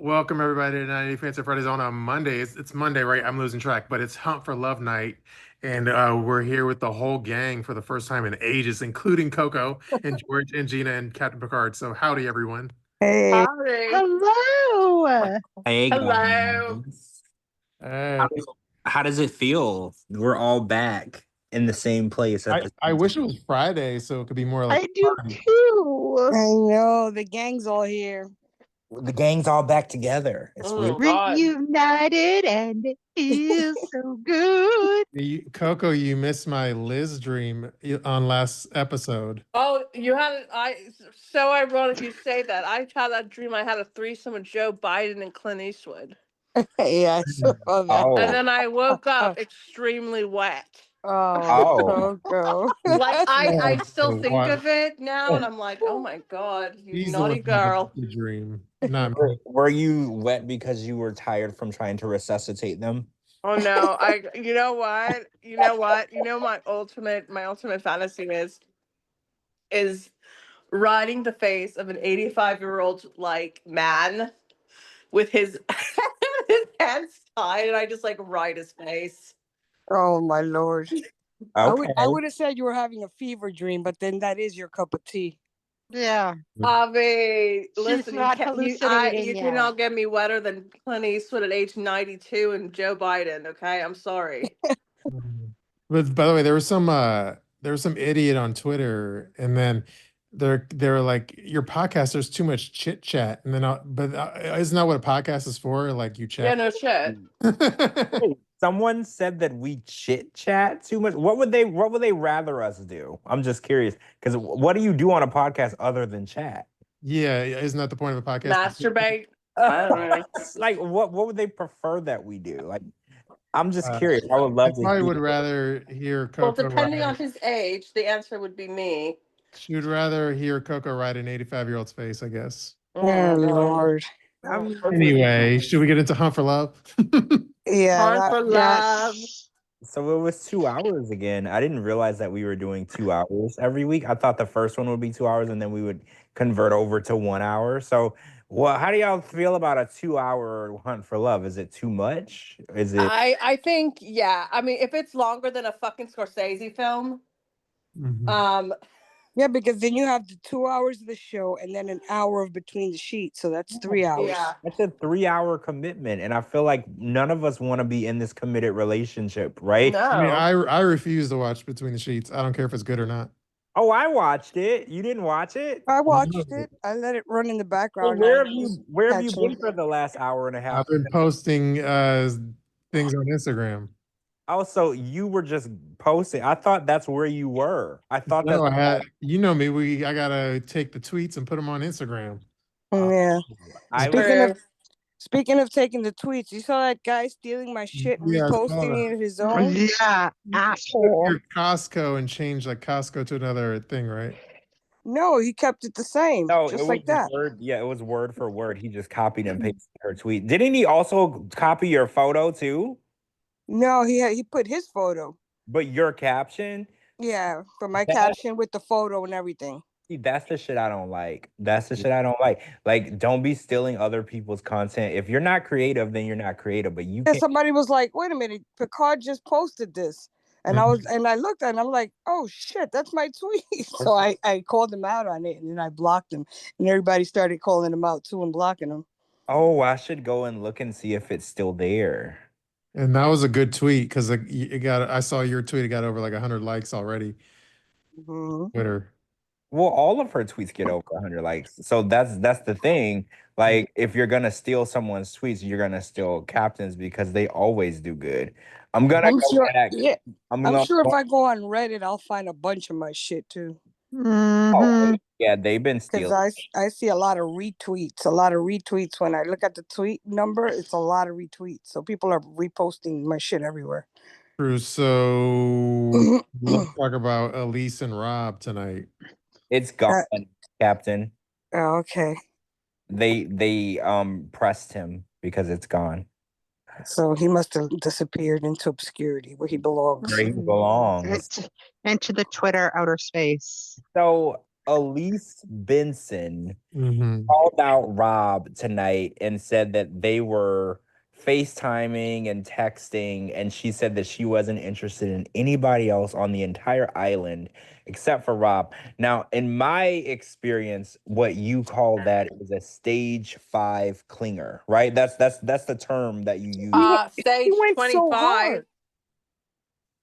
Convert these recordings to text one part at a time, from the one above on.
Welcome everybody to 90 Fancy Fridays on a Monday. It's Monday, right? I'm losing track, but it's Hunt for Love night, and we're here with the whole gang for the first time in ages, including Coco and George and Gina and Captain Picard. So howdy, everyone. Hey, Howdy. Hello. hey Hello. guys. Hey, How does it feel? We're all back in the same place at I the I same wish it time. was Friday, so it could be more I like do party. too. I know the gang's all here. The gang's all back together. It's Oh weird. God. Reunited and it feels so good. Coco, you missed my Liz dream on last episode. Oh, you had so ironic you say that. I had that dream. I had a threesome with Joe Biden and Clint Eastwood, Yeah, I saw that. and Oh, then I woke up extremely wet. Oh, oh. Coco. Like I still think What? of it now, and I'm like, oh my God, you He's the one naughty who had girl. the dream, not Were, me. were you wet because you were tired from trying to resuscitate them? Oh no, you know what? My ultimate fantasy is riding the face of an 85-year-old like man with his his hands tied, and I just like ride his face. Oh my Lord. Okay. I would have said you were having a fever dream, but then that is your cup of tea. Yeah. I mean, She's listen, not hallucinating you yet. cannot get me wetter than Clint Eastwood at age 92 and Joe Biden. Okay, I'm sorry. But by the way, there was some idiot on Twitter, and then they were like, "Your podcast, there's too much chit chat," and then isn't that what a podcast is for? Like you Yeah, chat. no shit. Wait, someone said that we chit chat too much. What would they rather us do? I'm just curious. Because what do you do on a podcast other than chat? Yeah, isn't that the point of the podcast? Masturbate. I don't know. Like what would they prefer that we do? Like I'm just Uh, curious. I would I love to probably would hear. rather hear Well, Coco depending on ride. his age, the answer would be me. She would rather hear Coco ride an 85-year-old's face, I guess. Oh Mm. Lord. I'm Anyway, should we get into Hunt for Love? Yeah, Hunt for love. Yes. So it was 2 hours again. I didn't realize that we were doing 2 hours every week. I thought the first one would be 2 hours and then we would convert over to 1 hour. So, well, how do y'all feel about a 2 hour hunt for love? Is it too much? Is it? I think, yeah. I mean, if it's longer than a fucking Scorsese film, Mhm. yeah, because then you have the 2 hours of the show and then an hour of between the sheets, so that's 3 hours. yeah. That's a 3 hour commitment, and I feel like none of us want to be in this committed relationship, right? I mean, No. I refuse to watch Between the Sheets. I don't care if it's good or not. Oh, I watched it. You didn't watch it? I watched it. I let it run in the So background. where have you been catching. for the last hour and a half? I've been posting things on Instagram. Also, you were just posting. I thought that's where you were. I thought No, that's you know me. I gotta take the tweets and put them on Instagram. Yeah. I Speaking was of, Speaking of taking the tweets, you saw that guy stealing my shit and Yeah, I saw reposting that. it his own? Yeah. Asshole. Your Costco and change like Costco to another thing, right? No, he kept it the same, no, it just was like that. word. Yeah, it was word for word. He just copied and pasted her tweet. Didn't he also copy your photo too? No, he put his photo. But your caption? Yeah, for my That- caption with the photo and everything. See, that's the shit I don't like. That's the shit I don't like. Like, don't be stealing other people's content. If you're not creative, then you're not creative. But you And can't. somebody was like, "Wait a minute, Picard just posted this," and I looked at it and I'm like, "Oh shit, that's my tweet." So I called him out on it and then I blocked him, and everybody started calling him out too and blocking him. Oh, I should go and look and see if it's still there. And that was a good tweet because it got. I saw your tweet. It got over like 100 likes already. Mhm. Twitter. Well, all of her tweets get over 100 likes. So that's the thing. Like, if you're gonna steal someone's tweets, you're gonna steal captains because they always do good. I'm gonna I'm go sure. back. Yeah, I'm I'm gonna sure if go. I go on Reddit, I'll find a bunch of my shit too. Mm-hmm. Yeah, they've been Because stealing. I see a lot of retweets. When I look at the tweet number, it's a lot of retweets. So people are reposting my shit everywhere. True. So let's talk about Elise and Rob tonight. It's gone, Captain. Oh, okay. They pressed him because it's gone. So he must have disappeared into obscurity where he belongs. Where he belongs. Into the Twitter outer space. So Elise Benson Mhm. called out Rob tonight and said that they were FaceTiming and texting, and she said that she wasn't interested in anybody else on the entire island except for Rob. Now, in my experience, what you call that is a stage 5 clinger, right? That's the term that you use. She Stage went so 25. hard.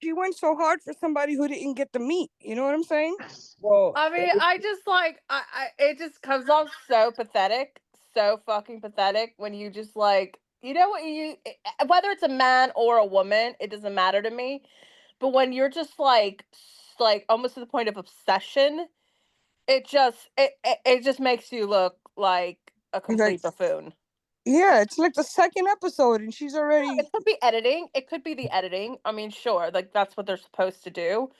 She went so hard for somebody who didn't get the meat. You know what I'm saying? Well, I mean, I just like it just comes off so pathetic, so fucking pathetic when you just like you know what whether it's a man or a woman, it doesn't matter to me. But when you're just like almost to the point of obsession, it just makes you look like a Like, complete buffoon. yeah, it's like the second episode, and she's already. It could be editing. It could be the editing. I mean, sure, like that's what they're supposed to do,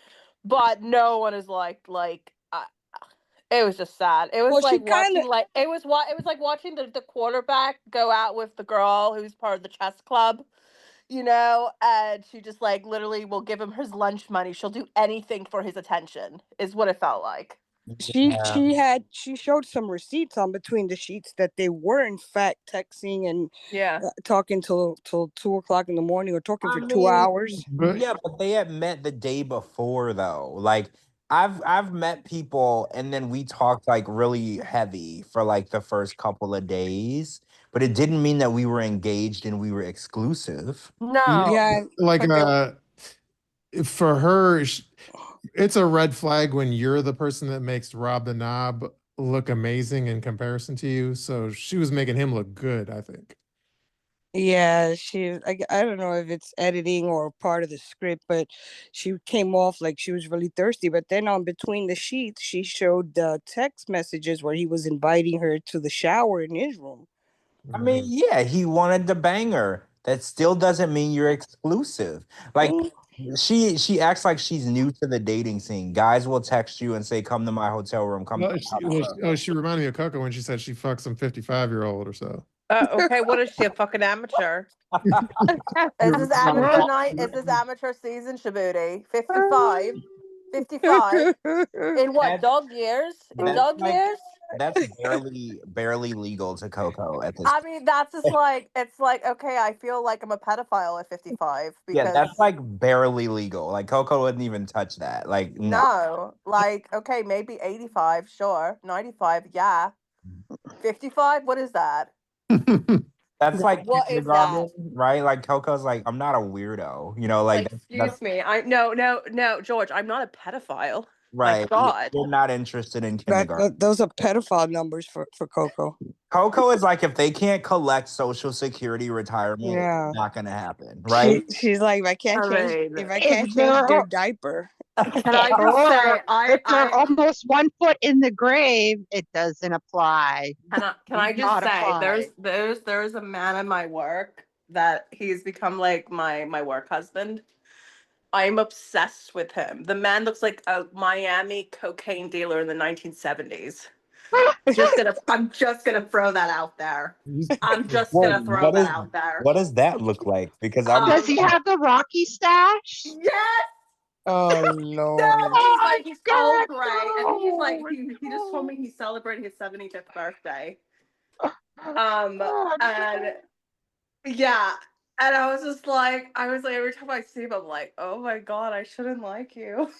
but no one is it was just sad. It was Well, she like kind of. watching it was like watching the quarterback go out with the girl who's part of the chess club, and she just like literally will give him his lunch money. She'll do anything for his attention. Is what it felt like. yeah. She showed some receipts on between the sheets that they were in fact texting and Yeah. talking till 2 o'clock in the morning or talking I for mean, 2 hours. But yeah, but they had met the day before though. Like I've met people and then we talked like really heavy for like the first couple of days, but it didn't mean that we were engaged and we were exclusive. No. Yeah, like But for her, it's a red flag when you're the person that makes Rob the Knob look amazing in comparison to you. So she was making him look good, I think. yeah. I don't know if it's editing or part of the script, but she came off like she was really thirsty. But then on between the sheets, she showed the text messages where he was inviting her to the shower in his room. I mean, yeah, he wanted to bang her. That still doesn't mean you're exclusive. Like Mm. she acts like she's new to the dating scene. Guys will text you and say, "Come to my hotel room, come to Well, my house." she reminded me of Coco when she said she fucked some 55-year-old or so. okay, what is she, a fucking amateur? Is this amateur night? Is this amateur season, Shabooty? 55? 55? In what, That's dog years? In that's dog like years? that's barely legal to Coco at this I point. mean, that's just like, it's like, okay, I feel like I'm a pedophile at 55 Yeah, because that's like barely legal. Like Coco wouldn't even touch that. Like no. no, like, okay, maybe 85, sure. 95, yeah. 55, what is that? That's like What is that? kindergarten, right? Like Coco's like, I'm not a weirdo, like Like, that's excuse me. No, George, I'm not a pedophile. My right. God. You're not interested in kindergarten. Those are pedophile numbers for Coco. Coco is like, if they can't collect Social Security retirement, it's Yeah. not gonna happen, right? She's like, I mean, if I If can't change they're their diaper. can I just say, if they're almost 1 foot in the grave, it doesn't apply. can I Does just not say, apply. there's a man in my work that he's become like my work husband. I'm obsessed with him. The man looks like a Miami cocaine dealer in the 1970s. I'm just gonna throw that out there. I'm just Well, gonna throw that out there. what does that look like? Because I'm Does he have the Rocky stash? Yes. Oh No, Lord. he's God, so great. I think he's like no. he just told me he's celebrating his 75th birthday. Oh, And yeah. And I was like, every time I see him, I'm like, oh my God, I shouldn't like you.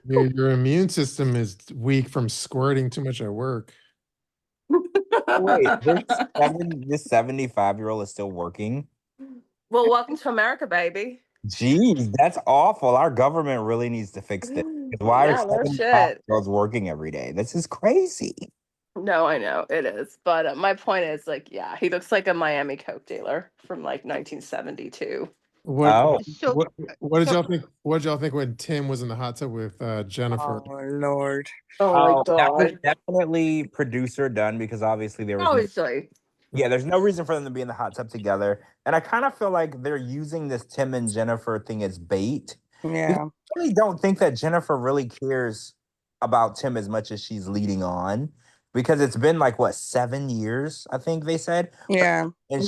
Your immune system is weak from squirting too much at work. wait, this 75-year-old is still working. Well, welcome to America, baby. Jeez, that's awful. Our government really needs to fix this. 'Cause why are Yeah, no 75 shit. girls working every day? This is crazy. No, I know it is. But my point is, like, yeah, he looks like a Miami Coke dealer from like 1972. What Oh, So, what did so y'all think? What did y'all think when Tim was in the hot tub with Jennifer? Oh Lord. Oh my that was God. definitely producer done because obviously there was Obviously. there's no reason for them to be in the hot tub together. And I kind of feel like they're using this Tim and Jennifer thing as bait. Yeah. I really don't think that Jennifer really cares about Tim as much as she's leading on because it's been like what 7 years, I think they said. Yeah. And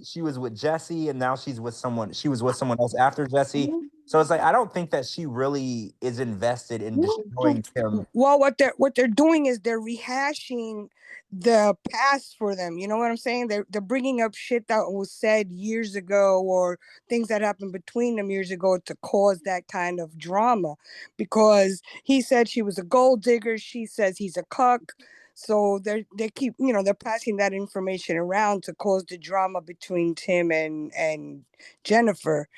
she was with Jesse and now she was with someone else after Jesse. So it's like I don't think that she really is invested in destroying Tim. Well, what they're doing is they're rehashing the past for them. You know what I'm saying? They're bringing up shit that was said years ago or things that happened between them years ago to cause that kind of drama. Because he said she was a gold digger, she says he's a cuck. So they keep they're passing that information around to cause the drama between Tim and Jennifer.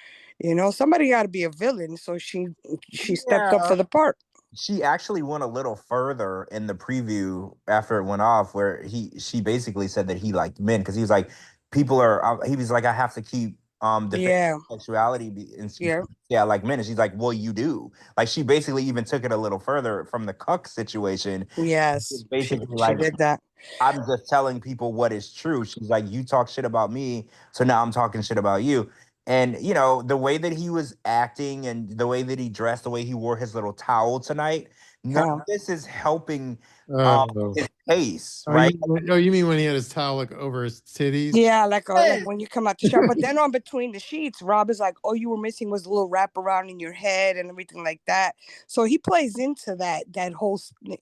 Somebody got to be a villain. So she stepped up Yeah. to the part. She actually went a little further in the preview after it went off, where she basically said that he liked men because he was like, he was like, I have to keep defending Yeah. sexuality, and Yeah. yeah, I like men, and she's like, well, you do. Like she basically even took it a little further from the cuck situation. Yes. It's basically She like, did that. I'm just telling people what is true. She's like, you talk shit about me, so now I'm talking shit about you. And the way that he was acting and the way that he dressed, the way he wore his little towel tonight, none of this is helping Oh. his case, Oh, right? you mean when he had his towel like over his titties? Yeah, like when you come out the shower. But then on between the sheets, Rob is like, all you were missing was a little wrap around in your head and everything like that. So he plays into that whole And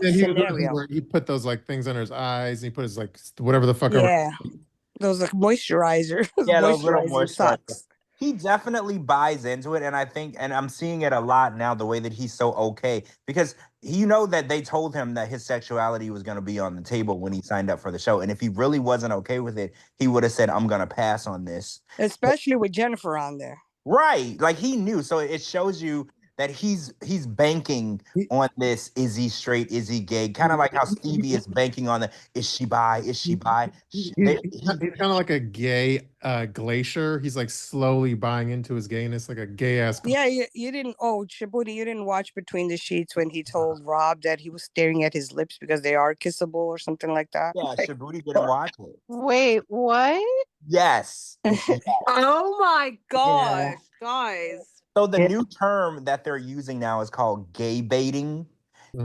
then scenario. he put those like things under his eyes. And he put his like whatever the fuck. Yeah, those like moisturizer, Yeah, those little moisturizing moisturizer. socks. He definitely buys into it, and I think, and I'm seeing it a lot now, the way that he's so okay, because that they told him that his sexuality was going to be on the table when he signed up for the show, and if he really wasn't okay with it, he would have said, I'm going to pass on this. Especially with Jennifer on there. Right, like he knew. So it shows you that he's banking on this. Is he straight? Is he gay? Kind of like how Stevie is banking on the, is she bi? Is she bi? He's kind of like a gay glacier. He's like slowly buying into his gayness, like a gay ass. Yeah, you didn't. Oh, Shabooty, you didn't watch Between the Sheets when he told Rob that he was staring at his lips because they are kissable or something like that. Yeah, Shabooty didn't watch it. Wait, what? Yes. Oh my gosh, guys. So the new term that they're using now is called gay baiting.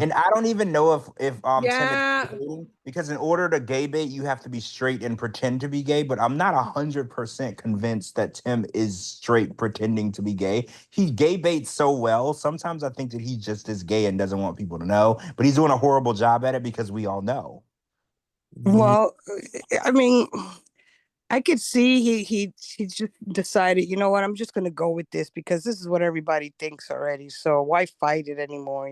And I don't even know if Tim is Yeah. gay baiting, because in order to gay bait, you have to be straight and pretend to be gay. But I'm not 100% convinced that Tim is straight pretending to be gay. He gay baits so well. Sometimes I think that he just is gay and doesn't want people to know. But he's doing a horrible job at it because we all know. Well, I mean, I could see he just decided, you know what, I'm just gonna go with this because this is what everybody thinks already. So why fight it anymore,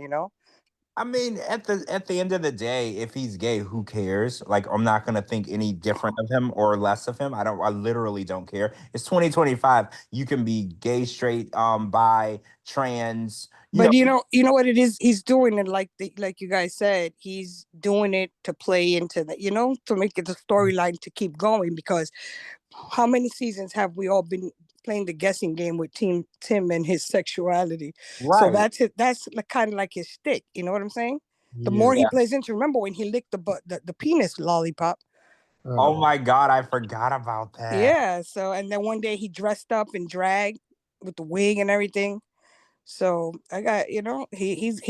I mean, at the end of the day, if he's gay, who cares? Like, I'm not gonna think any different of him or less of him. I literally don't care. It's 2025. You can be gay, straight, bi, trans. But you know what it is. He's doing it like you guys said. He's doing it to play into the, to make it the storyline to keep going. Because how many seasons have we all been playing the guessing game with Tim and his sexuality? Right. So that's it. That's kind of like his stick. You know what I'm saying? The more he plays into. Remember when he licked the penis lollipop? Oh my God, I forgot about that. Yeah. So and then one day he dressed up in drag with the wig and everything. So I got, he's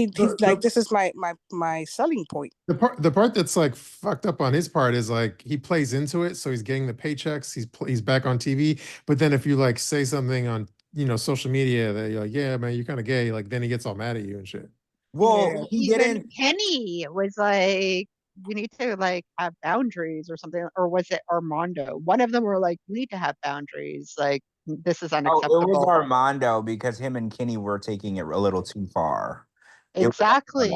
like, this is my selling point. The part that's like fucked up on his part is like he plays into it, so he's getting the paychecks, he's back on TV. But then if you like say something on social media that you're like, yeah, man, you're kind of gay, like then he gets all mad at you and shit. Well, he Even didn't. Kenny was like, you need to like have boundaries or something, or was it Armando? One of them were like, you need to have boundaries. Like this is Oh, unacceptable. it was Armando, because him and Kenny were taking it a little too far. Exactly.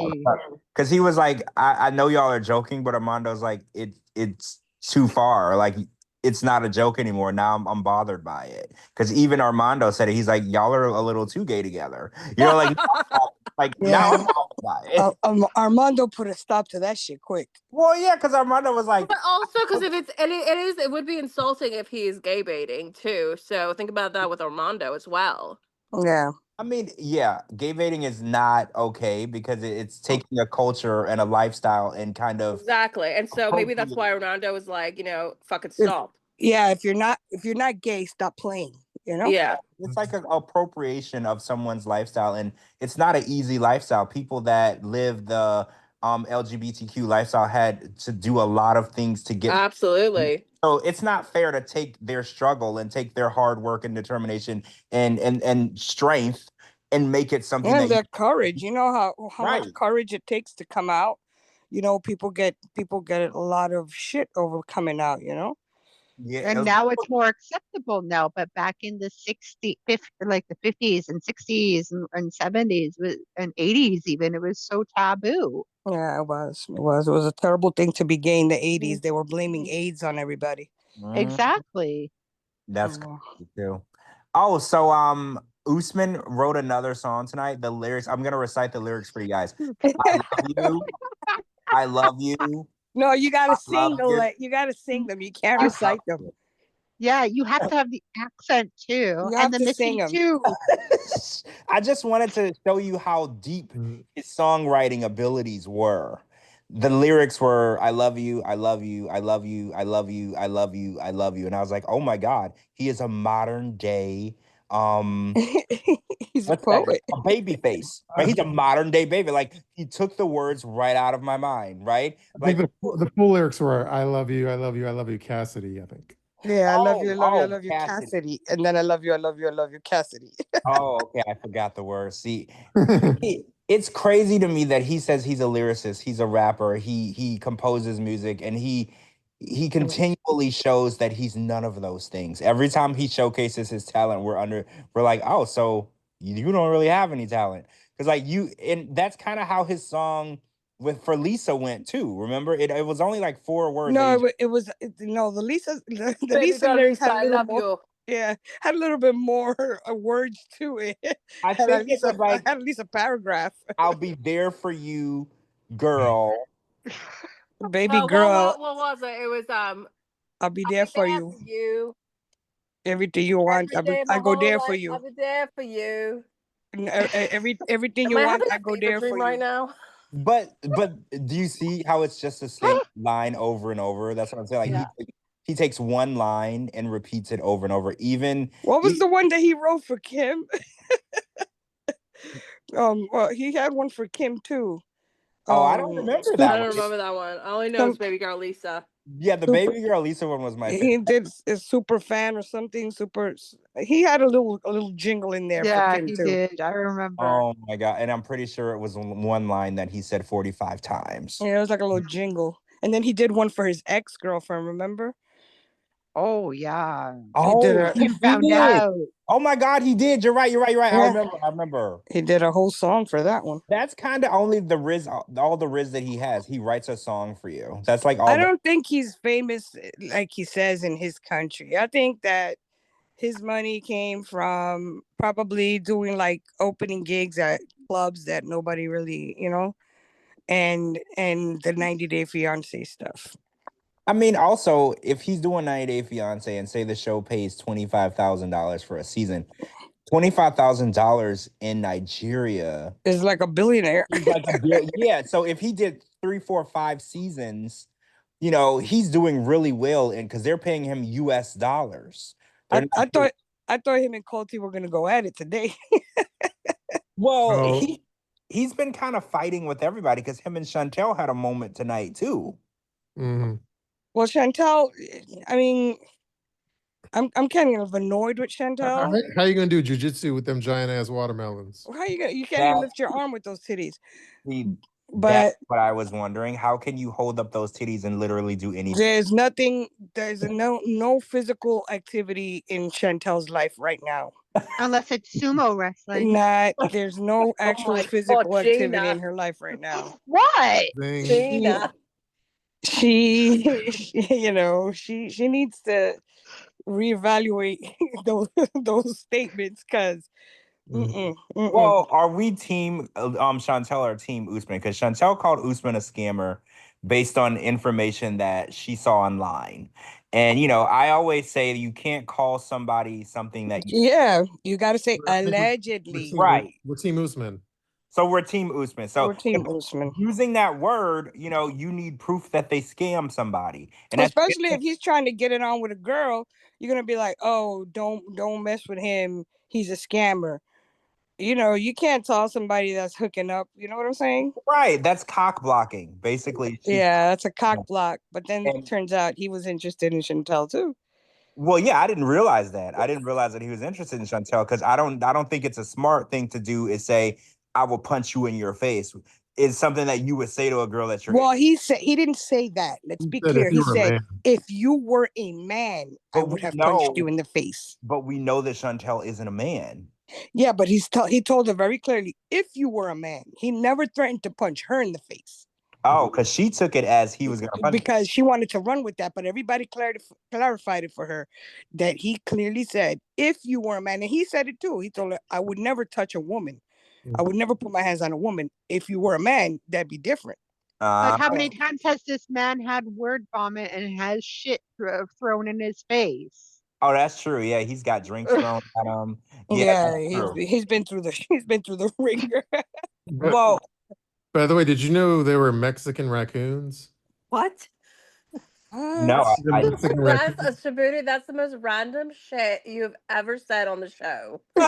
Because he was like, I know y'all are joking, but Armando's like, it's too far. Like, it's not a joke anymore. Now I'm bothered by it. Because even Armando said it. He's like, y'all are a little too gay together. Now I'm bothered by it. Armando put a stop to that shit quick. Well, yeah, because Armando was like, but also because if it would be insulting if he is gay baiting too. So think about that with Armando as well. Yeah. I mean, yeah, gay baiting is not okay because it's taking a culture and a lifestyle and kind of exactly. And so maybe that's why Armando was like, fucking stop. If you're not gay, stop playing. Yeah, it's like an appropriation of someone's lifestyle, and it's not an easy lifestyle. People that live the LGBTQ lifestyle had to do a lot of things to get. Absolutely. So it's not fair to take their struggle and take their hard work and determination and strength and make it something And that their courage. You know how much Right. courage it takes to come out. You know, people get a lot of shit over coming out. You know. yeah. And now it's more acceptable now, but back in the 50s and 60s and 70s and 80s even, it was so taboo. Yeah, it was. It was a terrible thing to be gay in the 80s. They were blaming AIDS on everybody. Exactly. That's crazy too. Oh, so Usman wrote another song tonight. The lyrics, I'm gonna recite the lyrics for you guys. I love you. I love you. No, you gotta sing love you. you gotta sing them. You can't I recite love them. Yeah, you have to have the accent too, You have and then to the sing them. too. I just wanted to show you how deep his songwriting abilities were. The lyrics were I love you, I love you, I love you, I love you, I love you, I love you. And I was like, oh my God, he is a modern day He's a what's that? poet. A baby face. Right? He's a modern day baby. Like he took the words right out of my mind, right? I think Like the full lyrics were I love you, I love you, I love you, Cassidy, I think. Yeah, I love you, I love you, I love you, Cassidy. Cassidy. And then I love you, I love you, I love you, Cassidy. Oh, okay. I forgot the word. See, it's crazy to me that he says he's a lyricist, he's a rapper, he composes music, and he continually shows that he's none of those things. Every time he showcases his talent, we're like, oh, so you don't really have any talent. Because like and that's kind of how his song for Lisa went too. Remember? It was only like 4 words. No, it was no, the Baby Lisa girl lyrics Lisa, had a I little love more. you. Yeah, had a little bit more words to it. I Had think at it least was like, had at least a paragraph. I'll be there for you, girl. Baby girl, What was it? It was I'll be I'll there be for there you. for you. Everything you want, Every day, I my go whole there for life, I'll you. be there for you. Everything Am you I want, having I a go fever there dream for right you. now? But do you see how it's just the same line over and over? That's what I'm saying. Like he takes one line and repeats it over and over. What was the one that he wrote for Kim? Well, he had one for Kim too. I don't remember I that don't one. remember that one. I only know it's Baby Girl Lisa. Yeah, the Baby Girl Lisa one was my favorite. He did a super fan or something. He had a little jingle in there for Yeah, Kim he too. did. I remember. Oh my God. And I'm pretty sure it was one line that he said 45 times. Yeah, it was like a little jingle. And then he did one for his ex-girlfriend, remember? Oh yeah. He did Oh, a he Kim found did. out. Oh my God, he did. You're right. Yeah. I remember. He did a whole song for that one. That's kind of only the Riz, all the Riz that he has. He writes a song for you. That's like all I don't think he's famous like he says in his country. I think that his money came from probably doing like opening gigs at clubs that nobody really, and the 90 Day Fiance stuff. I mean, also, if he's doing 90 Day Fiance and say the show pays $25,000 for a season, $25,000 in Nigeria is like a billionaire. is like a bill. Yeah. So if he did 3, 4, 5 seasons, he's doing really well, and because they're paying him US dollars. I thought him and Colty were gonna go at it today. Well, Oh. he's been kind of fighting with everybody because him and Chantel had a moment tonight too. Well, Chantel, I mean, I'm kind of annoyed with Chantel. How you gonna do jujitsu with them giant ass watermelons? How you can't even lift your arm with those titties. See, But that's what I was wondering. How can you hold up those titties and literally do anything? There's no physical activity in Chantel's life right now. Unless it's sumo wrestling. There's no actual physical activity in her life right now. What? Gina. She needs to reevaluate those statements because Well, are we team Chantel or team Usman? Because Chantel called Usman a scammer based on information that she saw online. And I always say you can't call somebody something that you got to say allegedly. Right. We're team Usman. So we're team Usman. So we're team Usman. Using that word, you need proof that they scam somebody. And especially if he's trying to get it on with a girl, you're gonna be like, oh, don't mess with him. He's a scammer. You know, you can't tell somebody that's hooking up. You know what I'm saying? Right. That's cock blocking. Basically, Yeah, that's a cock block. But then and turns out he was interested in Chantel too. well, yeah, I didn't realize that. I didn't realize that he was interested in Chantel because I don't think it's a smart thing to do is say, I will punch you in your face. It's something that you would say to a girl that you're Well, he said he didn't say that. Let's You be said if clear. you He were a said, man. if you were a man, I but would we have punched you know in the face. but we know that Chantel isn't a man. Yeah, but he told her very clearly, if you were a man. He never threatened to punch her in the face. Oh, because she took it as he was gonna punch her. Because she wanted to run with that, but everybody clarified it for her that he clearly said, if you were a man, and he said it too. He told her, I would never touch a woman. I would never put my hands on a woman. If you were a man, that'd be different. But how Oh, many times has this man had word vomit and has shit thrown in his face? that's true. Yeah, he's got drinks thrown at him. Yeah, Yeah, that's true. he's been through the ringer. But, Well, by the way, did you know they were Mexican raccoons? What? no, The I Mexican That's raccoon. Shabooty. That's the most random shit you've ever said on the show. A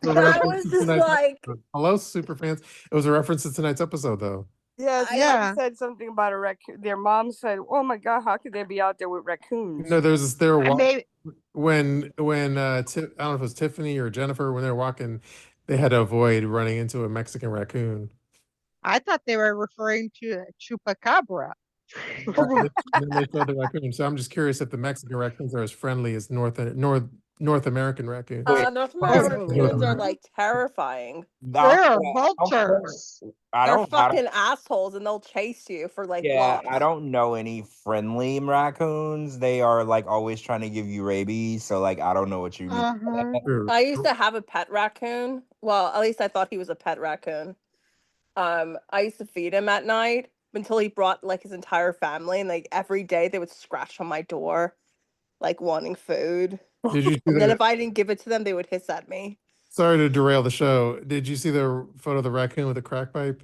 That reference was to just tonight's like episode. Hello, super fans. It was a reference to tonight's episode, though. Yeah, I somebody Yeah. said something about a raccoon. Their mom said, "Oh my God, how could they be out there with raccoons?" No, there's this. They were walking Maybe when I don't know if it was Tiffany or Jennifer when they were walking. They had to avoid running into a Mexican raccoon. I thought they were referring to chupacabra. Then they showed the raccoon. So I'm just curious if the Mexican raccoons are as friendly as North American raccoons. wait. North Okay, American North raccoons are American. like terrifying. They're Okay. vultures. I They're don't. I don't. fucking assholes and they'll chase you for like Yeah, I blocks. don't know any friendly raccoons. They are like always trying to give you rabies. So like I don't know what you mean. Uh-huh. True. I used to have a pet raccoon. Well, at least I thought he was a pet raccoon. I used to feed him at night until he brought like his entire family, and like every day they would scratch on my door, like wanting food. Did you see And then the? if I didn't give it to them, they would hiss at me. Sorry to derail the show. Did you see the photo of the raccoon with the crack pipe?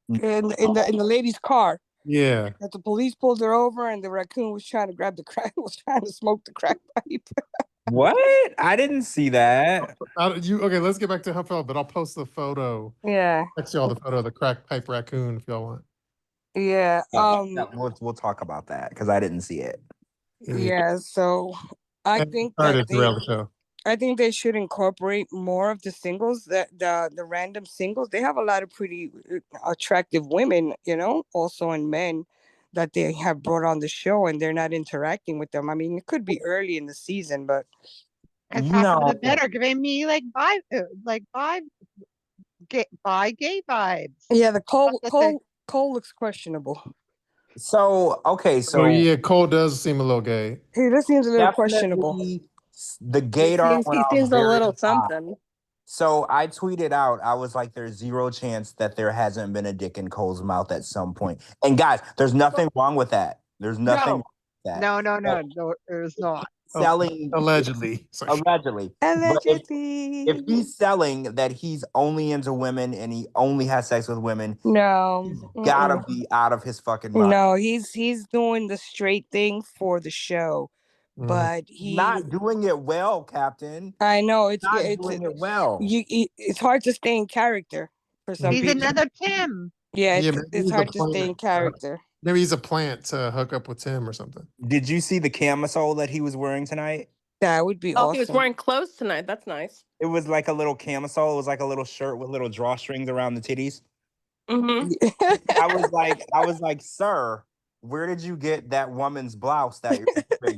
In the lady's car. Yeah. That the police pulled her over, and the raccoon was trying to grab the crack, was trying to smoke the crack pipe. What? I didn't see that. Okay? Let's get back to Huffell, but I'll post the photo. Yeah, Text y'all the photo of the crack pipe raccoon if y'all want. yeah, Yeah, we'll talk about that because I didn't see it. yeah. So I think Sorry that to derail the show. I think they should incorporate more of the singles, that the random singles. They have a lot of pretty attractive women, also in men that they have brought on the show, and they're not interacting with them. I mean, it could be early in the season, but It's half of the No. better, giving me like gay vibes. yeah, the Cole That's the thing. Cole looks questionable. So okay, Oh so yeah, Cole does seem a little gay. He just seems a little questionable. definitely the gaydar went He off seems a very little high. something. So I tweeted out, I was like, there's zero chance that there hasn't been a dick in Cole's mouth at some point. And guys, there's nothing wrong with that. There's nothing wrong with that. No, there's not. Selling Allegedly. Sorry. allegedly. But if he's selling that he's only into women and he only has sex with women, No, he's gotta be out of his fucking mind. no, he's doing the straight thing for the show, but Not doing it well, Captain. I know Not doing it well. it's hard to stay in character for some He's people. another Tim. Yeah, Yeah, it's, maybe it's he's a hard to stay in plant. character. Maybe he's a plant to hook up with Tim or something. Did you see the camisole that he was wearing tonight? That would be Oh, awesome. he was wearing clothes tonight. That's nice. It was like a little camisole. It was like a little shirt with little drawstrings around the titties. Mm-hmm. I was like, sir, where did you get that woman's blouse that you're wearing?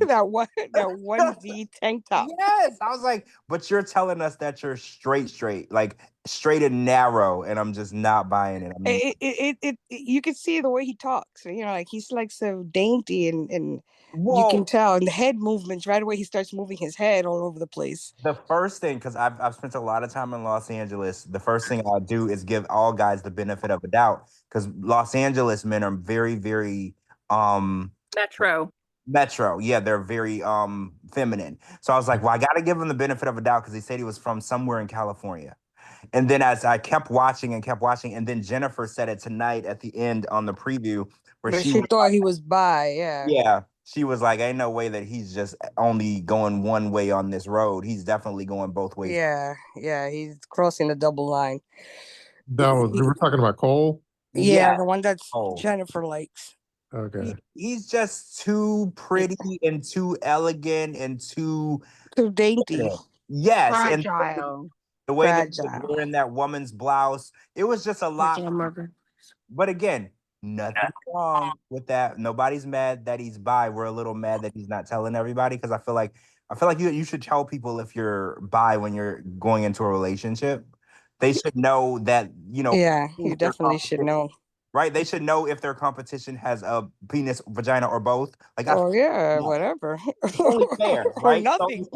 that onesie tank top. Yes. I was like, but you're telling us that you're straight, like straight and narrow, and I'm just not buying it. I mean, You can see the way he talks. Like he's like so dainty, and you whoa. can tell, and the head movements right away. He starts moving his head all over the place. The first thing, because I've spent a lot of time in Los Angeles, the first thing I'll do is give all guys the benefit of a doubt, because Los Angeles men are very, very metro. Yeah, they're very feminine. So I was like, well, I gotta give him the benefit of a doubt because he said he was from somewhere in California. And then as I kept watching, and then Jennifer said it tonight at the end on the preview where But she she was thought he was bi. Yeah. yeah. she was like, ain't no way that he's just only going one way on this road. He's definitely going both ways. Yeah, he's crossing the double line. We're talking about Cole. Yeah, the one that's Oh. Jennifer likes. Okay. He's just too pretty and too elegant and too dainty. Yes, Fragile. the way that he was Fragile. wearing that woman's blouse, it was just a lot. But again, nothing wrong with that. Nobody's mad that he's bi. We're a little mad that he's not telling everybody because I feel like you should tell people if you're bi when you're going into a relationship. They should know that, Yeah, you definitely should know. Right? They should know if their competition has a penis, vagina, or both. Like, yeah, whatever. It's only fair, right? Or nothing.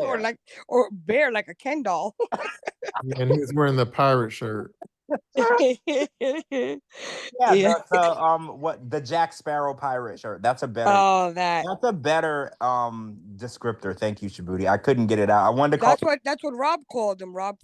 Or bare like a Ken doll. And he's wearing the pirate shirt. Yeah, the Jack Sparrow pirate shirt. That's a better that's a better descriptor. Thank you, Shabooty. I couldn't get it out. I wanted to call that's what Rob called him. Rob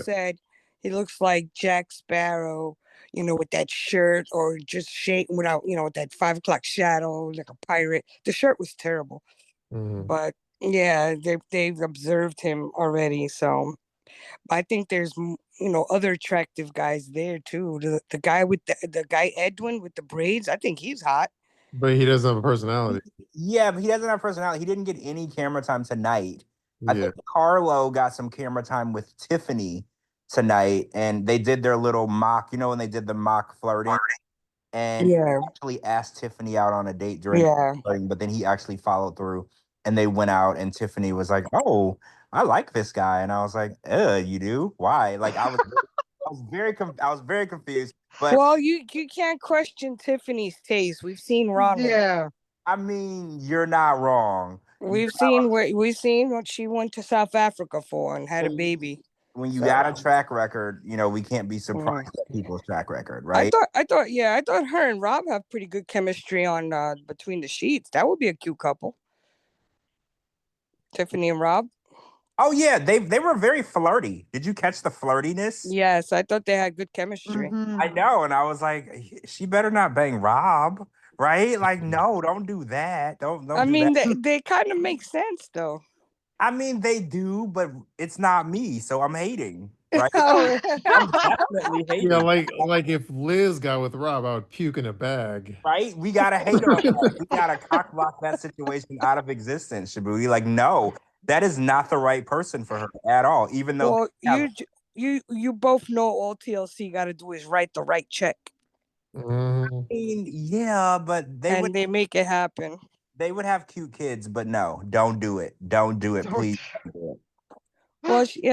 said he looks like Jack Sparrow, with that shirt or just shading without, with that 5 o'clock shadow, like a pirate. The shirt was terrible. But yeah, they've observed him already, so I think there's other attractive guys there too. The guy with the guy Edwin with the braids, I think he's hot. But he doesn't have a personality. Yeah, but he doesn't have personality. He didn't get any camera time tonight. I think Carlo got some camera time with Tiffany tonight, and they did their little mock, when they did the mock flirting. And he actually asked Tiffany out on a date during the flirting, but then he actually followed through, and they went out, and Tiffany was like, "Oh, I like this guy," and I was like, "You do? Why?" Like I was very confused. But you can't question Tiffany's taste. We've seen Ronald. Yeah. I mean, you're not wrong. We've seen what she went to South Africa for and had a baby. When you got a track record, we can't be surprised at people's track record, right? I thought her and Rob have pretty good chemistry on Between the Sheets. That would be a cute couple. Tiffany and Rob. Oh yeah, they were very flirty. Did you catch the flirtiness? Yes, I thought they had good chemistry. I know, and I was like, she better not bang Rob, right? Like, no, don't do that. Don't. I mean, they kind of make sense though. I mean, they do, but it's not me, so I'm hating, right? I'm definitely hating. Yeah, like if Liz got with Rob, I would puke in a bag. Right? We gotta hate on that. We gotta cock block that situation out of existence, Shabooty. Like, no, that is not the right person for her at all. Even though you both know all TLC got to do is write the right check. I mean, yeah, but they make it happen. They would have cute kids, but no, don't do it. Don't do it, please. Well, she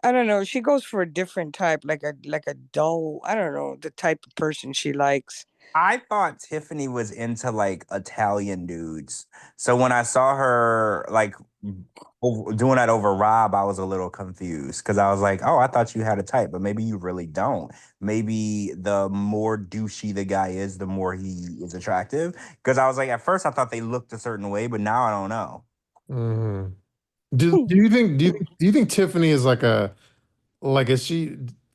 I don't know. She goes for a different type, like a dull. I don't know the type of person she likes. I thought Tiffany was into like Italian dudes. So when I saw her like doing that over Rob, I was a little confused because I was like, oh, I thought you had a type, but maybe you really don't. Maybe the more douchey the guy is, the more he is attractive. Because I was like, at first I thought they looked a certain way, but now I don't know. Do you think Tiffany is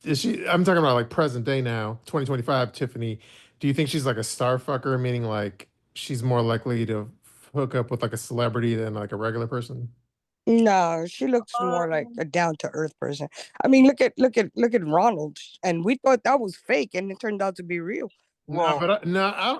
is she I'm talking about like present day now, 2025 Tiffany. Do you think she's like a star fucker, meaning like she's more likely to hook up with like a celebrity than like a regular person? No, she looks more like a down to earth person. I mean, look at Ronald, and we thought that was fake, and it turned out to be real. Well,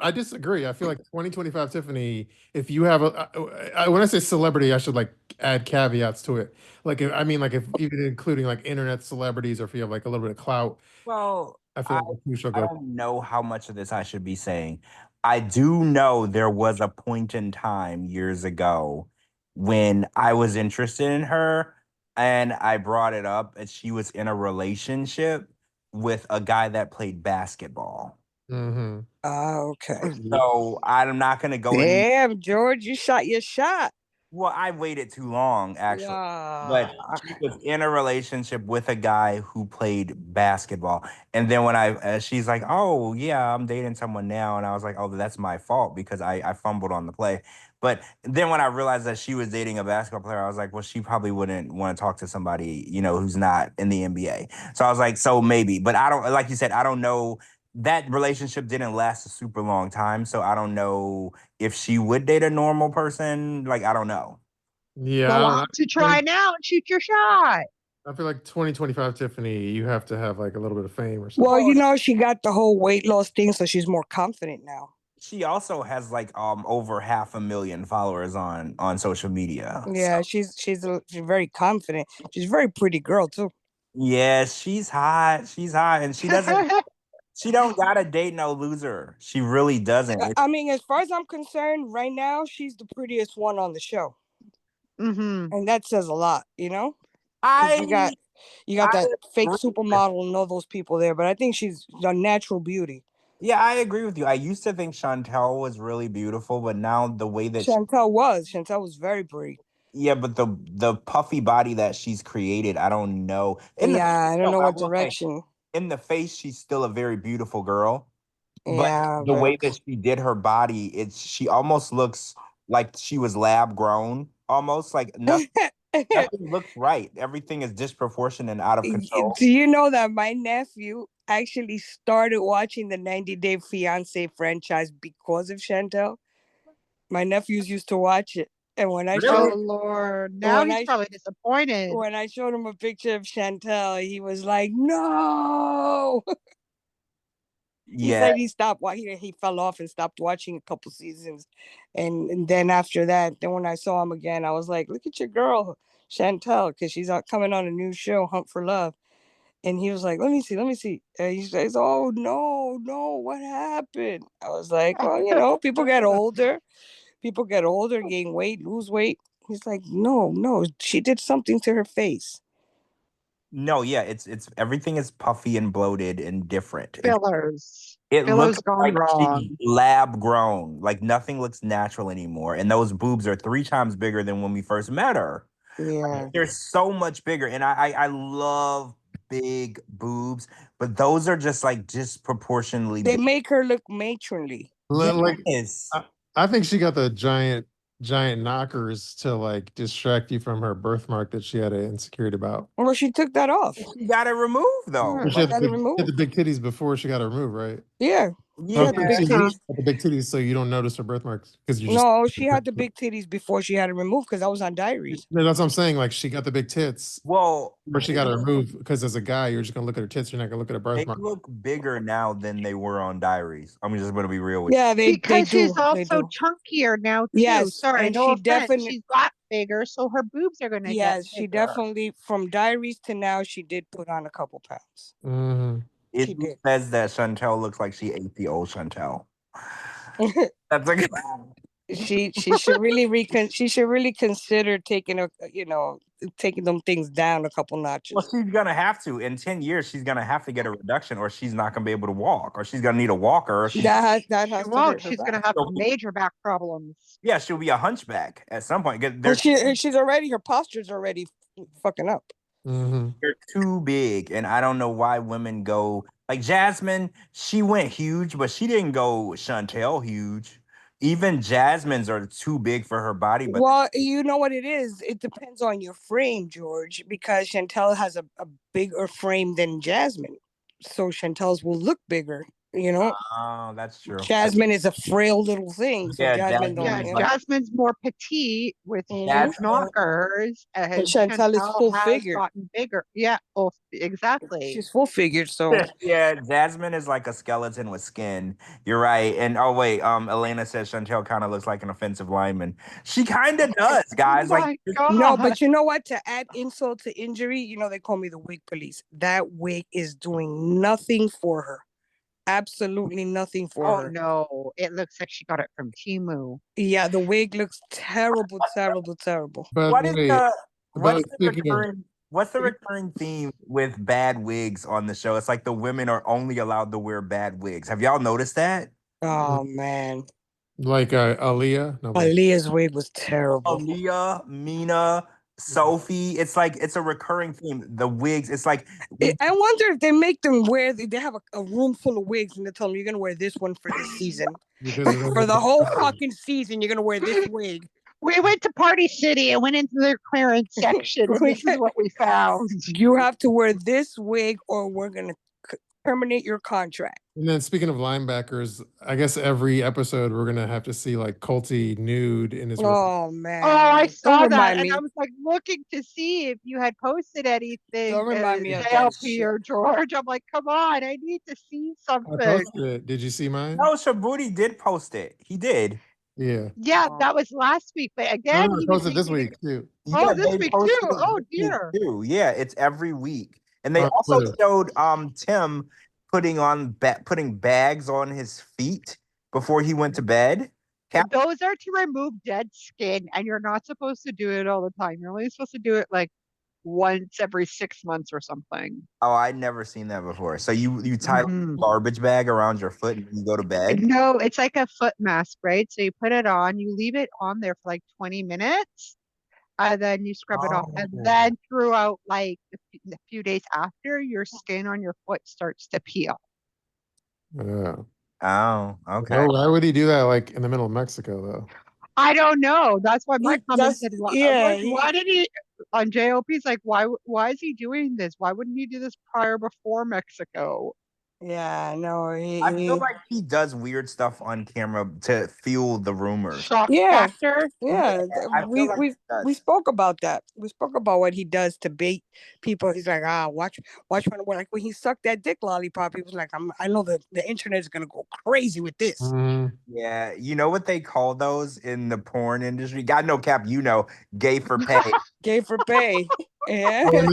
I disagree. I feel like 2025 Tiffany, if you have when I say celebrity, I should like add caveats to it. Like, if even including like internet celebrities, or if you have like a little bit of clout. Well, I feel like you should go. I don't know how much of this I should be saying. I do know there was a point in time years ago when I was interested in her and I brought it up, and she was in a relationship with a guy that played basketball. Okay. So I'm not gonna go. Damn, George, you shot your shot. Well, I waited too long, actually. But she was in a relationship with a guy who played basketball. And then when she's like, oh, yeah, I'm dating someone now. And I was like, oh, that's my fault because I fumbled on the play. But then when I realized that she was dating a basketball player, I was like, well, she probably wouldn't want to talk to somebody, who's not in the NBA. So I was like, so maybe. But I don't, like you said, I don't know that relationship didn't last a super long time, so I don't know if she would date a normal person. Like, I don't know. Yeah, Go I don't out know. to try now and shoot your shot. I feel like 2025 Tiffany, you have to have like a little bit of fame or something. Well, you know, she got the whole weight loss thing, so she's more confident now. She also has like over 500,000 followers on social media. Yeah, she's very confident. She's a very pretty girl too. Yeah, she's hot. She's hot, and she doesn't. She don't gotta date no loser. She really doesn't. I mean, as far as I'm concerned, right now she's the prettiest one on the show, Mm-hmm. and that says a lot, you know. I You got that fake agree. supermodel and all those people there, but I think she's a natural beauty. Yeah, I agree with you. I used to think Chantel was really beautiful, but now the way that Chantel was very pretty. yeah, but the puffy body that she's created, I don't know. Yeah, I don't know I what will say, direction. in the face, she's still a very beautiful girl. But Yeah, the way that she did her body, she almost looks like she was lab grown, almost like nothing looks right. Everything is disproportionate and out of control. Do you know that my nephew actually started watching the 90 Day Fiance franchise because of Chantel? My nephews used to watch it. And when I Oh showed Lord, now he's probably disappointed. when I showed him a picture of Chantel, he was like, "No!" He Yeah, said he stopped. He fell off and stopped watching a couple seasons, and then after that, then when I saw him again, I was like, "Look at your girl, Chantel, because she's coming on a new show, Hunt for Love." And he was like, "Let me see, let me see." And he says, "Oh no, no, what happened?" I was like, "Well, you know, people get older, gain weight, lose weight." He's like, "No, no, she did something to her face." no, yeah, it's everything is puffy and bloated and different. Fillers. It Fillers looks gone like wrong. she lab grown. Like nothing looks natural anymore. And those boobs are 3 times bigger than when we first met her. Yeah. They're so much bigger. And I love big boobs, but those are just like disproportionately They big. make her look matronly. Like, Yes. I think she got the giant knockers to like distract you from her birthmark that she had an insecurity about. Well, she took that off. She got it removed though. She She got it she had the removed. big titties before she got it removed, right? Yeah. She Yeah. had the big She titties. had the big titties, so you don't notice her birthmarks because you just. No, she had the big titties before she had it removed because I was on Diaries. No, that's what I'm saying. Like she got the big tits, Well, but she got it removed because as a guy, you're just gonna look at her tits. You're not gonna look at her they birthmark. look bigger now than they were on Diaries. I'm just gonna be real with you. Yeah, they Because do. she's also They do. chunkier now too. Yes, Sorry, and no she offense. definitely She's got bigger, so her boobs are gonna get yes, she bigger. definitely from Diaries to now she did put on a couple pounds. Mhm. She It did. says that Chantel looks like she ate the old Chantel. That's like she should really she should really consider taking taking them things down a couple notches. well, she's gonna have to. In 10 years, she's gonna have to get a reduction, or she's not gonna be able to walk, or she's gonna need a walker, or That She has to won't. hurt her She's gonna back. have major back problems. yeah, she'll be a hunchback at some point. 'Cause And she's already her posture's already fucking up. Mhm. they're too big, and I don't know why women go like Jasmine. She went huge, but she didn't go Chantel huge. Even Jasmine's are too big for her body, but Well, you know what it is? It depends on your frame, George, because Chantel has a bigger frame than Jasmine. So Chantel's will look bigger, you know? oh, that's true. Jasmine is a frail little thing. So Yeah, Jasmine don't, Yeah, Jasmine is like Jasmine's more petite with huge Jasmine. knockers, and and Chantel is Chantel full has figured. gotten bigger. Yeah, oh, exactly. She's full figured, so Yeah, Jasmine is like a skeleton with skin. You're right. And oh wait, Elena says Chantel kind of looks like an offensive lineman. She kind of does, Oh guys. Like my no, God. but you know what? To add insult to injury, you know, they call me the wig police. That wig is doing nothing for her. Absolutely nothing for Oh her. no, it looks like she got it from Timu. Yeah, the wig looks terrible, terrible, terrible. But what is wait, the but speaking of, what's the recurring theme with bad wigs on the show? It's like the women are only allowed to wear bad wigs. Have y'all noticed that? Oh man, like Aaliyah, no, but Aaliyah's wig was terrible. Aaliyah, Mina, Sophie. It's like it's a recurring theme. The wigs. It's like I wonder if they make them wear. They have a room full of wigs, and they tell them you're gonna wear this one for this season. because For the whole fucking season, you're gonna wear this wig. We went to Party City and went into their clearance section, and this is what we found. You have to wear this wig, or we're gonna terminate your contract. And then speaking of linebackers, I guess every episode we're gonna have to see like Colty nude in his room. Oh man! Oh, I Don't saw that, remind and me. I was like looking to see if you had posted anything, Don't remind me of that JLP shit. or George. I'm like, come on, I need to see I something. posted it. Did you see mine? No, Shabooty did post it. He did. Yeah. Yeah, that was last week, but No, again, no, I he was posted this making it. week too. Oh, Yeah, this they week posted too. it Oh this week dear. too. Yeah, it's every week, and they On also Twitter. showed Tim putting bags on his feet before he went to bed. Those are to remove dead skin, and you're not supposed to do it all the time. You're only supposed to do it like once every 6 months or something. Oh, I'd never seen that before. So you tie a Mhm. garbage bag around your foot and you go to bed. No, it's like a foot mask, right? So you put it on, you leave it on there for like 20 minutes, and then you scrub it off. And Oh. then throughout like a few days after, your skin on your foot starts to peel. Oh, okay. No, why would he do that like in the middle of Mexico though? I don't know. That's why my comment That's said, yeah. why did he on JOP's like, why is he doing this? Why wouldn't he do this prior before Mexico? Yeah, no, I feel like he does weird stuff on camera to fuel the rumors. Shock Yeah. factor. Yeah, I feel we like we he does. we spoke about that. We spoke about what he does to bait people. He's like, watch when like when he sucked that dick lollipop. He was like, I know the internet is gonna go crazy with this. Yeah, you know what they call those in the porn industry? God no cap, you know, gay for pay. Gay for pay. Yeah. Well,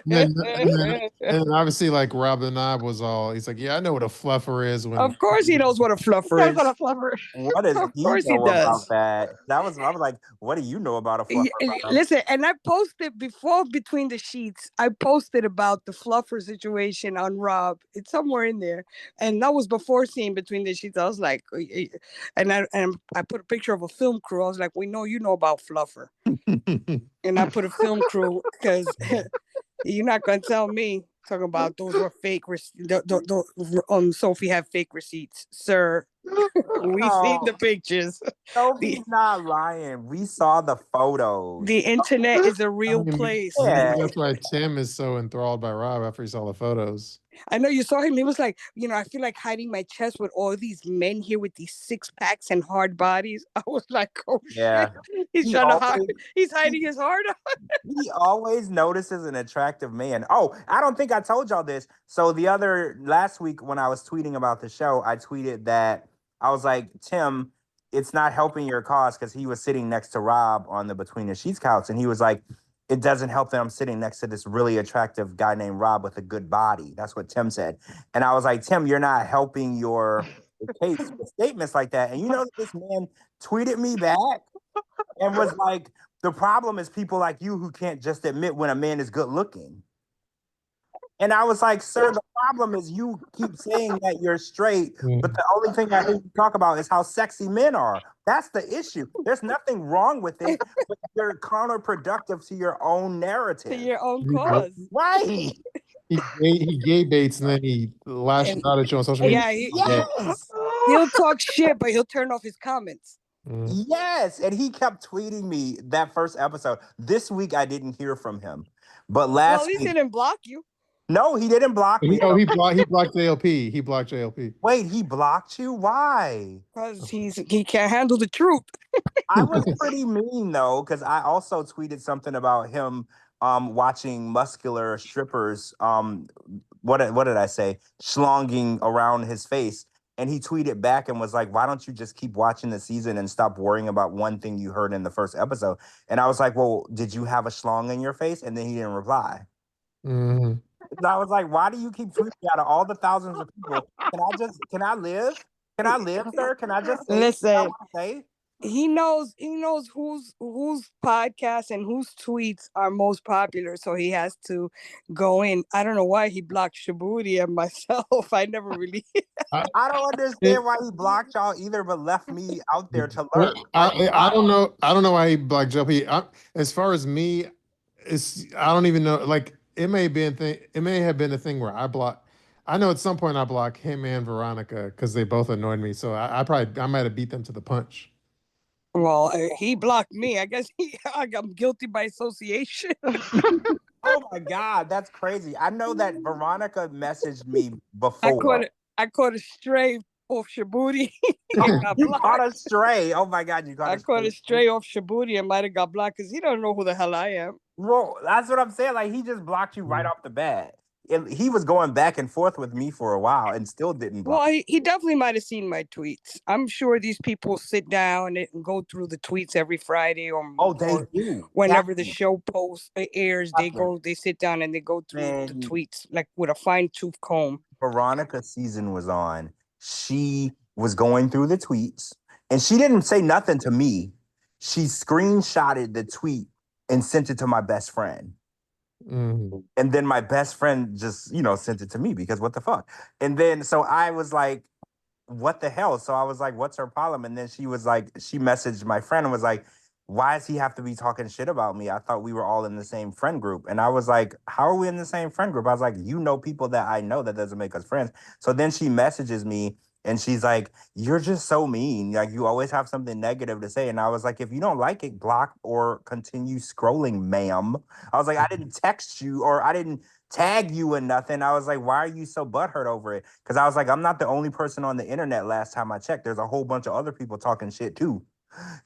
and then obviously like Rob the Knob was all he's like, yeah, I know what a fluffer is when Of course he knows what a fluffer That's is. what a fluffer. What does Of he course he know about does. that? I was like, what do you know about a fluffer? Bob? Listen, and I posted before Between the Sheets. I posted about the fluffer situation on Rob. It's somewhere in there, and that was before seeing Between the Sheets. I was like, and I put a picture of a film crew. I was like, we know you know about fluffer, and I put a film crew because you're not gonna tell me talking about those were fake. Sophie had fake receipts, sir. We seen the pictures. Sophie's not lying. We saw the photos. The internet is a real place. Yeah. That's why Tim is so enthralled by Rob after he saw the photos. I know you saw him. He was like, I feel like hiding my chest with all these men here with these 6-packs and hard bodies. I was like, oh Yeah. shit. He's trying to hide. He's hiding his heart. He always notices an attractive man. Oh, I don't think I told y'all this. So last week when I was tweeting about the show, I tweeted that I was like, Tim, it's not helping your cause, because he was sitting next to Rob on the Between the Sheets couch, and he was like, it doesn't help that I'm sitting next to this really attractive guy named Rob with a good body. That's what Tim said. And I was like, Tim, you're not helping your case with statements like that. And you know, this man tweeted me back and was like, the problem is people like you who can't just admit when a man is good looking. And I was like, sir, the problem is you keep saying that you're straight, but the only thing I hear you talk about is how sexy men are. That's the issue. There's nothing wrong with it, but you're counterproductive to your own narrative. To your own cause. Right. He gay baits and then he lashes out at you on social media. Yeah, he'll talk shit, but he'll turn off his comments. Yes, and he kept tweeting me that first episode. This week I didn't hear from him, but last week he didn't block you. No, he didn't block me. No, he blocked JLP. He blocked JLP. Wait, he blocked you? Why? Because he can't handle the truth. I was pretty mean though, because I also tweeted something about him watching muscular strippers what did I say? Schlonging around his face. And he tweeted back and was like, why don't you just keep watching the season and stop worrying about one thing you heard in the first episode? And I was like, well, did you have a schlong in your face? And then he didn't reply. And I was like, why do you keep tweeting out of all the thousands of people? Can I live? Can I live, sir? Can I just say what I want to say? He knows whose podcasts and whose tweets are most popular, so he has to go in. I don't know why he blocked Shabooty and myself. I never really I don't understand why he blocked y'all either, but left me out there to learn. I don't know why he blocked JLP. As far as me, I don't even know. Like it may have been a thing where I know at some point I blocked him and Veronica because they both annoyed me. So I might have beat them to the punch. Well, he blocked me. I guess I'm guilty by association. Oh my God, that's crazy. I know that Veronica messaged me I before. caught a stray off Shabooty. Oh, Got you caught blocked. a stray. Oh my God, you caught I a caught stray. a stray off Shabooty and might have got blocked because he don't know who the hell I am. Bro, that's what I'm saying. Like he just blocked you right off the bat. He was going back and forth with me for a while and still didn't block. Well, he definitely might have seen my tweets. I'm sure these people sit down and go through the tweets every Friday or They do. whenever the show posts airs. They sit down and they go through the Man. tweets like with a fine tooth comb. Veronica's season was on. She was going through the tweets and she didn't say nothing to me. She screenshotted the tweet and sent it to my best friend. Mhm. And then my best friend just, sent it to me because what the fuck? And then so I was like, what the hell? So I was like, what's her problem? And then she was like, she messaged my friend and was like, why does he have to be talking shit about me? I thought we were all in the same friend group. And I was like, how are we in the same friend group? I was like, you know people that I know, that doesn't make us friends. So then she messages me and she's like, you're just so mean. Like you always have something negative to say. And I was like, if you don't like it, block or continue scrolling, ma'am. I was like, I didn't text you or I didn't tag you and nothing. I was like, why are you so butthurt over it? Because I was like, I'm not the only person on the internet last time I checked. There's a whole bunch of other people talking shit too.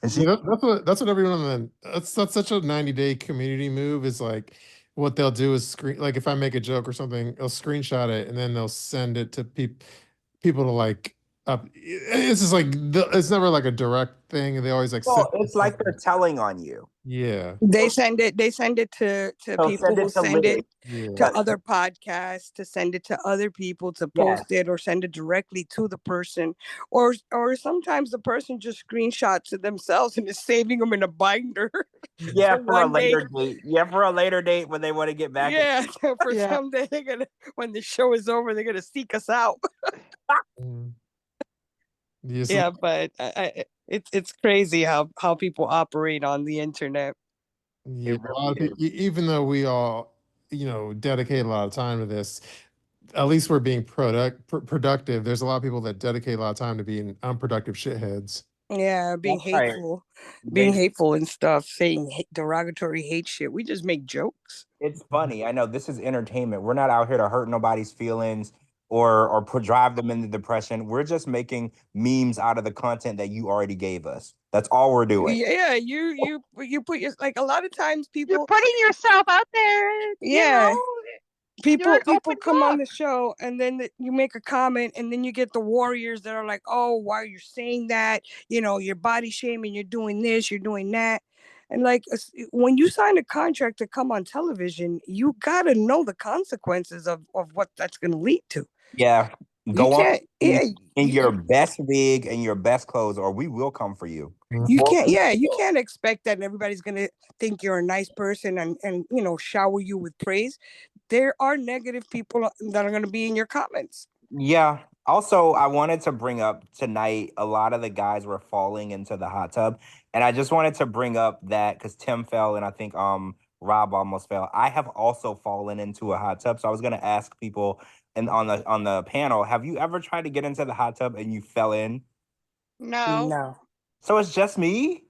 And she, That's what everyone that's such a 90-day community move is like what they'll do is like if I make a joke or something, they'll screenshot it and then they'll send it to people to like up. It's just like it's never like a direct thing. They always like it's like they're telling on you. Yeah. They send it to people who send it to other podcasts, to send it to other people, to post it or send it directly to the person, or sometimes the person just screenshots it themselves and is saving them in a binder. Yeah, for a later date. Yeah, for a later date when they want to get back. Yeah, for someday they're gonna, when the show is over, they're gonna seek us out. Yeah, but it's crazy how people operate on the internet. Yeah, a lot of people, even though we all, dedicate a lot of time to this, at least we're being productive. There's a lot of people that dedicate a lot of time to being unproductive shitheads. Yeah, being hateful, being hateful and stuff, saying derogatory hate shit. We just make jokes. It's funny. I know this is entertainment. We're not out here to hurt nobody's feelings or drive them into depression. We're just making memes out of the content that you already gave us. That's all we're doing. Yeah, you put your, like a lot of times people, you're putting yourself out there. Yeah. People come book. on the show and then you make a comment and then you get the warriors that are like, oh, why are you saying that? You're body shaming, you're doing this, you're doing that. And like when you sign a contract to come on television, you got to know the consequences of what that's going to lead to. Yeah. Go on in your best wig and your best clothes or we will come for you. You can't expect that everybody's going to think you're a nice person and shower you with praise. There are negative people that are going to be in your comments. Yeah. Also, I wanted to bring up tonight, a lot of the guys were falling into the hot tub. And I just wanted to bring up that because Tim fell and I think Rob almost fell. I have also fallen into a hot tub. So I was going to ask people on the panel, have you ever tried to get into the hot tub and you fell in? No. So it's just me?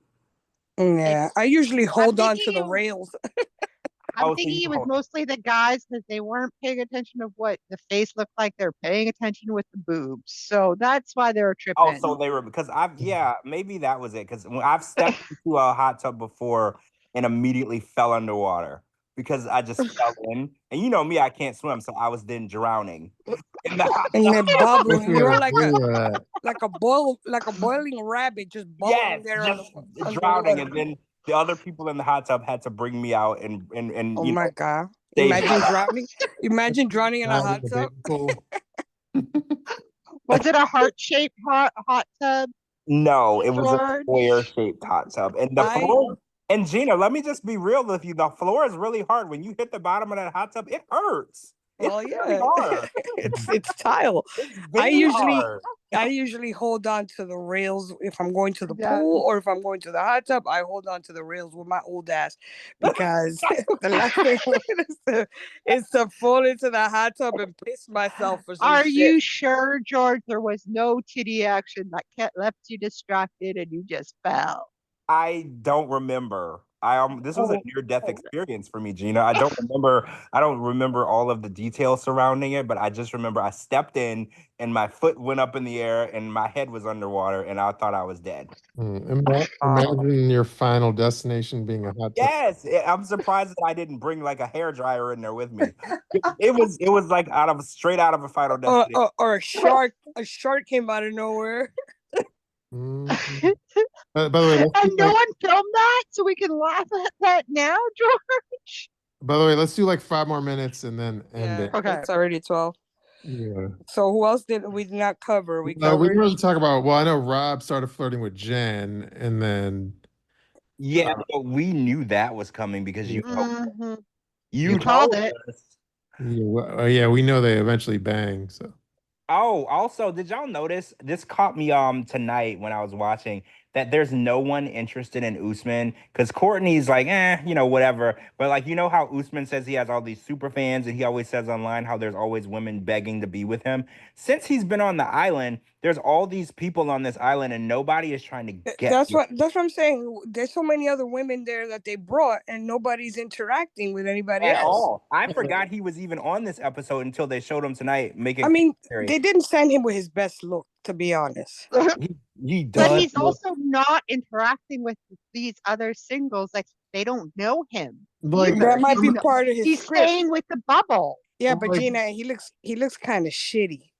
Yeah. I usually hold on to the rails. I'm thinking it was mostly the guys because they weren't paying attention of what the face looked like. They're paying attention with the boobs. So that's why they were tripping. Oh, so they were, because maybe that was it. Because I've stepped into a hot tub before and immediately fell underwater because I just fell in. And you know me, I can't swim. So I was then drowning. In the hot and then bubbling. You were like a a boiling rabbit, just bubbling there. Just drowning. And then the other people in the hot tub had to bring me out and oh my God. Imagine drowning. Imagine drowning in a hot tub. Was it a heart-shaped hot tub? No, it was a square-shaped hot tub. And the floor, and Gina, let me just be real with you. The floor is really hard. When you hit the bottom of that hot tub, it hurts. Well, yeah, it's tile. I usually hold on to the rails if I'm going to the pool or if I'm going to the hot tub. I hold on to the rails with my old ass because the last thing I want is to fall into the hot tub and piss myself for some shit. You sure, George, there was no titty action that left you distracted and you just fell? I don't remember. This was a near-death experience for me, Gina. I don't remember all of the details surrounding it, but I just remember I stepped in and my foot went up in the air and my head was underwater and I thought I was dead. Imagine your final destination being a hot tub. Yes, I'm surprised that I didn't bring like a hair dryer in there with me. It was like straight out of a Final Destination. Or a shark came out of nowhere. Mhm. By the way, let's And do no like, one filmed that, so we can laugh at that now, George. by the way, let's do like 5 more minutes and then end Yeah, it. Okay. it's already 12. Yeah. So who else did we not cover? We We covered. didn't really talk about. Well, I know Rob started flirting with Jenn, and then Yeah, but we knew that was coming because you Mhm. you called told it. us. yeah, we know they eventually bang. So Oh, also, did y'all notice this caught me tonight when I was watching that there's no one interested in Usman because Courtney's like, whatever. But like how Usman says he has all these super fans and he always says online how there's always women begging to be with him. Since he's been on the island, there's all these people on this island and nobody is trying to get That's what I'm saying. There's so many other women there that they brought, and nobody's interacting with anybody at else. all. I forgot he was even on this episode until they showed him tonight making. I mean, commentary. they didn't send him with his best look, to be honest. He does. But he's also not interacting with these other singles. Like they don't know him. like either. That might be He's- part of his He's script. staying with the bubble. Yeah, but like- Gina, he looks kind of shitty.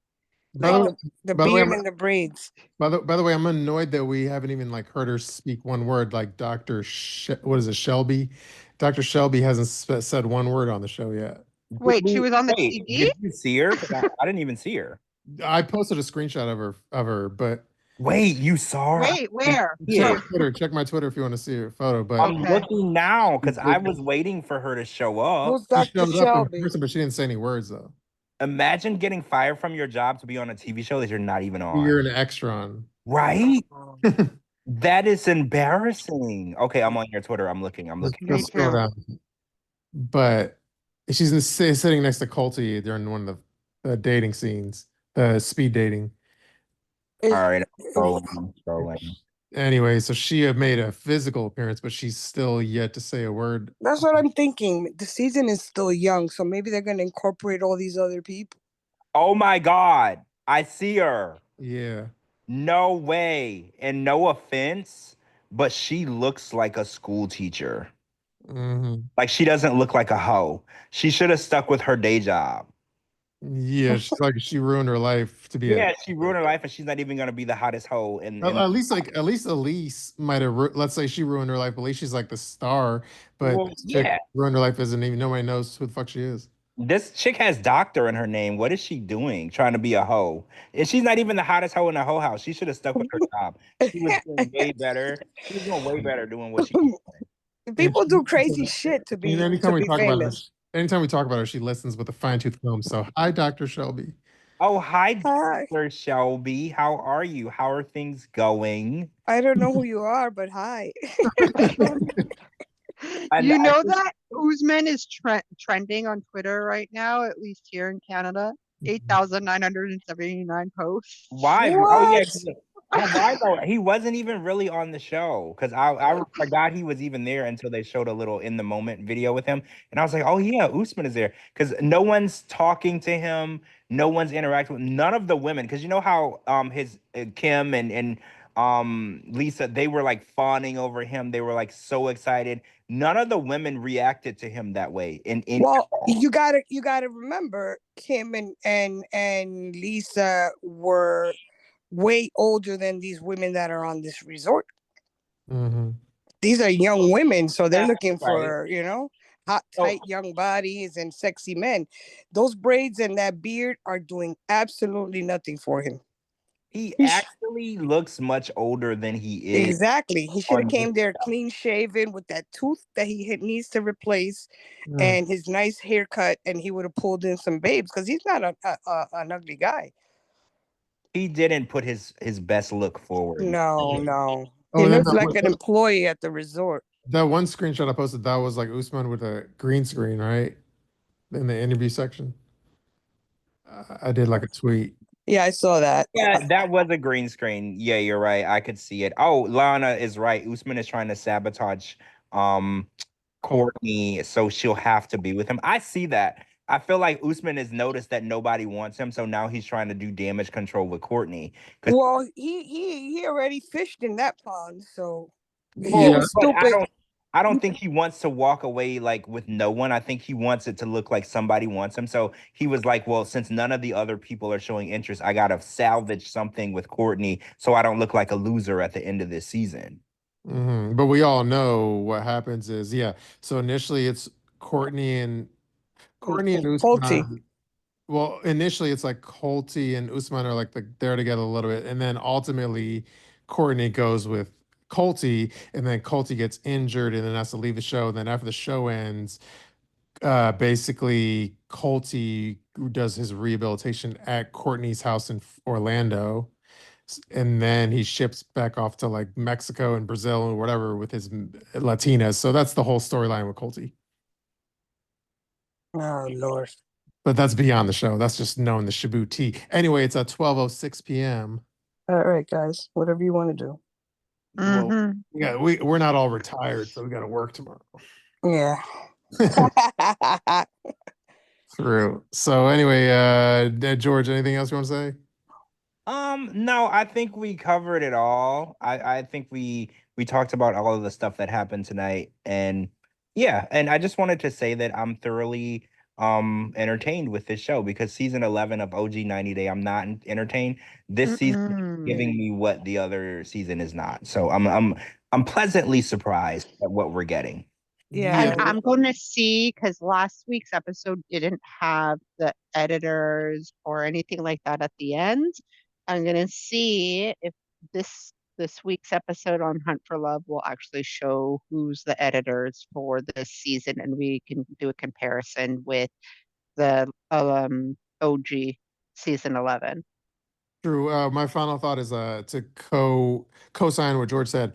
by Like the by the way, beard and the braids. by the way, I'm annoyed that we haven't even like heard her speak one word. Like what is it, Shelby? Dr. Shelby hasn't said one word on the show yet. Wait, she was on the Wait, TV? did you see her? 'Cause I didn't even see her. I posted a screenshot of her, but Wait, you saw her? Wait, where? check my Twitter if you want to see her photo. But I'm looking now because I was waiting for her to show up. Who's she Dr. showed up in Shelby? person, but she didn't say any words though. Imagine getting fired from your job to be on a TV show that you're not even on. You're an extra on. Right? That is embarrassing. Okay, I'm on your Twitter. I'm looking. Just scroll down. But she's sitting next to Colty during one of the dating scenes, the speed dating. All right, I'm scrolling. Anyway, so she had made a physical appearance, but she's still yet to say a word. That's what I'm thinking. The season is still young, so maybe they're gonna incorporate all these other people. Oh my God, I see her. Yeah. No way. And no offense, but she looks like a school teacher. Mm-hmm. Like she doesn't look like a hoe. She should have stuck with her day job. Yeah, she's like she ruined her life to be. Yeah, she ruined her life, and she's not even gonna be the hottest hoe. And At least Elise might have. Let's say she ruined her life. At least she's like the star. But Well, this chick yeah. ruined her life. Isn't even nobody knows who the fuck she is. This chick has doctor in her name. What is she doing? Trying to be a hoe? And she's not even the hottest hoe in the whole house. She should have stuck with her job. She was doing way better. She was doing way better doing what she was doing. People do crazy shit to be famous. Anytime we talk about her, she listens with a fine-tooth comb. So hi, Dr. Shelby. Oh, hi, Dr. Shelby. How are you? How are things going? I don't know who you are, but hi. You know that Usman is trending on Twitter right now, at least here in Canada. 8,979 posts. Why? What? Oh yeah. Why though? He wasn't even really on the show because I forgot he was even there until they showed a little in the moment video with him, and I was like, oh yeah, Usman is there because no one's talking to him, no one's interacting with none of the women because you know how his Kim and Lisa, they were like fawning over him, they were like so excited. None of the women reacted to him that way. Well, you gotta remember Kim and Lisa were way older than these women that are on this resort. Mm-hmm. These are young women, so they're looking right. for, hot, tight, young bodies and sexy men. Those braids and that beard are doing absolutely nothing for him. He actually looks much older than he is. Exactly. He should have came there clean shaven with that tooth that he needs to replace and his nice haircut, and he would have pulled in some babes because he's not an ugly guy. He didn't put his best look forward. No. He looks like an employee at the resort. That one screenshot I posted, that was like Usman with a green screen, right? In the interview section. I did like a tweet. Yeah, I saw that. Yeah, that was a green screen. Yeah, you're right. I could see it. Oh, Lana is right. Usman is trying to sabotage Courtney, so she'll have to be with him. I see that. I feel like Usman has noticed that nobody wants him, so now he's trying to do damage control with Courtney. Well, he already fished in that pond, so he Yeah. was But stupid. I don't think he wants to walk away like with no one. I think he wants it to look like somebody wants him. So he was like, well, since none of the other people are showing interest, I gotta salvage something with Courtney so I don't look like a loser at the end of this season. But we all know what happens is, yeah. So initially it's Courtney and Faulty. Usman. Well, initially it's like Colty and Usman are like they're together a little bit, and then ultimately Courtney goes with Colty, and then Colty gets injured and then has to leave the show. And then after the show ends, basically Colty does his rehabilitation at Courtney's house in Orlando. And then he ships back off to like Mexico and Brazil and whatever with his Latinas. So that's the whole storyline with Colty. Oh Lord. But that's beyond the show. That's just knowing the Shabooty. Anyway, it's at 12:06 p.m. All right, guys. Whatever you want to do. Well, yeah, we're not all retired, so we got to work tomorrow. Yeah. True. So anyway, George, anything else you want to say? No, I think we covered it all. I think we talked about all of the stuff that happened tonight, and yeah, and I just wanted to say that I'm thoroughly entertained with this show because season 11 of OG 90 Day, I'm not entertained. This season is giving me what the other season is not. So I'm pleasantly surprised at what we're getting. Yeah. I'm going to see, because last week's episode didn't have the editors or anything like that at the end. I'm going to see if this week's episode on Hunt for Love will actually show who's the editors for this season, and we can do a comparison with the OG season 11. True. My final thought is to co-sign what George said.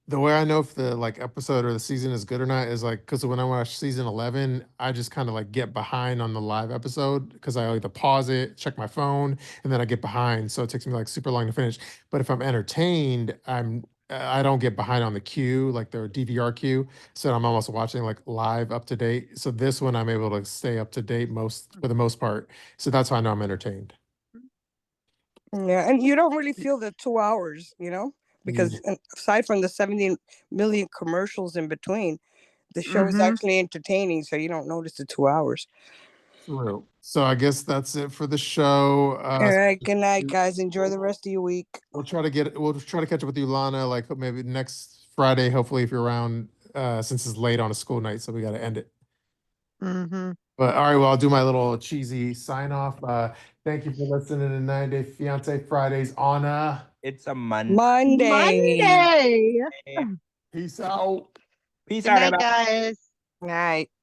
The way I know if the like episode or the season is good or not is like because when I watch season 11, I just kind of like get behind on the live episode because I either pause it, check my phone, and then I get behind. So it takes me like super long to finish. But if I'm entertained, I don't get behind on the queue, like the DVR queue. So I'm almost watching like live up to date. So this one I'm able to stay up to date for the most part. So that's how I know I'm entertained. Yeah, and you don't really feel the 2 hours, because aside from the 70 million commercials in between, the show is actually entertaining, so you don't notice the 2 hours. True. So I guess that's it for the show. All right, good night, guys. Enjoy the rest of your week. We'll try to catch up with you, Lana, like maybe next Friday, hopefully if you're around, since it's late on a school night, so we got to end it. But all right, well, I'll do my little cheesy sign off. Thank you for listening to 9 Day Fiance Fridays on It's a Monday. Monday. Peace out. Peace Good out, night, everybody. guys. Night.